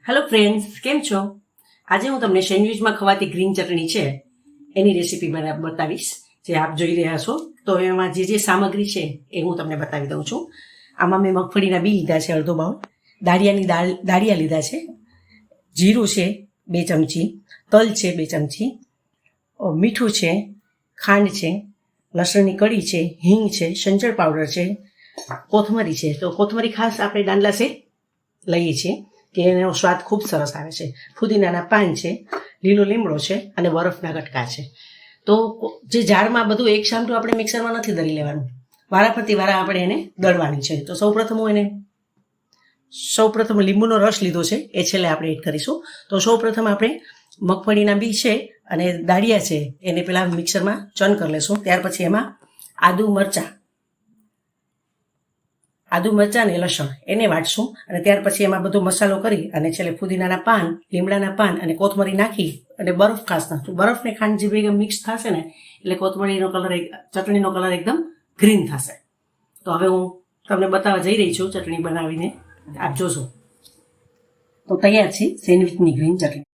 Hello friends, કેમ છો? આજે હું તમને સેન્ડવિચમાં ખવાતી ગ્રીન ચટણી છે એની રેસીપી બતાવીશ, જે આપ જોઈ રહ્યા છો. તો એમાં જે સામગ્રી છે એ હું તમને બતાવી દઉં છું. આમાં મેં મગફળીના બી લીધા છે અડધો બાઉલ, દાળિયા લીધા છે, જીરું છે 2 ચમચી, તલ છે 2 ચમચી, મીઠું છે, ખાંડ છે, લસણની કળી છે, હિંગ છે, સંચળ પાવડર છે, કોથમરી છે. તો કોથમરી ખાસ આપણે દાંડલા છે લઈએ છીએ કે એનો સ્વાદ ખૂબ સરસ આવે છે. ફુદીનાના પાન છે, લીલો લીમડો છે અને બરફના કટકા છે. તો જે જારમાં બધું એક સામટું આપણે મિક્સરમાં નથી દળી લેવાનું, વારાફરતી આપણે એને દળવાની છે. તો સૌપ્રથમ લીંબુનો રસ લીધો છે, એ છેલ્લે આપણે એડ કરીશું. તો સૌપ્રથમ આપણે મગફળીના બી છે અને દાળિયા છે એને પહેલાં મિક્સરમાં ચર્ન કરી લેશું. ત્યાર પછી એમાં આદુ મરચાં અને લસણ એને વાટશું અને ત્યાર પછી એમાં બધો મસાલો કરી અને છેલ્લે ફુદીનાના પાન, લીમડાના પાન અને કોથમરી નાખી અને બરફ ખાસ નાખશું. બરફ ને ખાંડ જે ભેગા મિક્સ થશે ને એટલે ચટણીનો કલર એકદમ ગ્રીન થશે. તો હવે હું તમને બતાવવા જઈ રહી છું ચટણી બનાવીને, આપ જોશો. તો તૈયાર છે સેન્ડવિચની ગ્રીન ચટણી.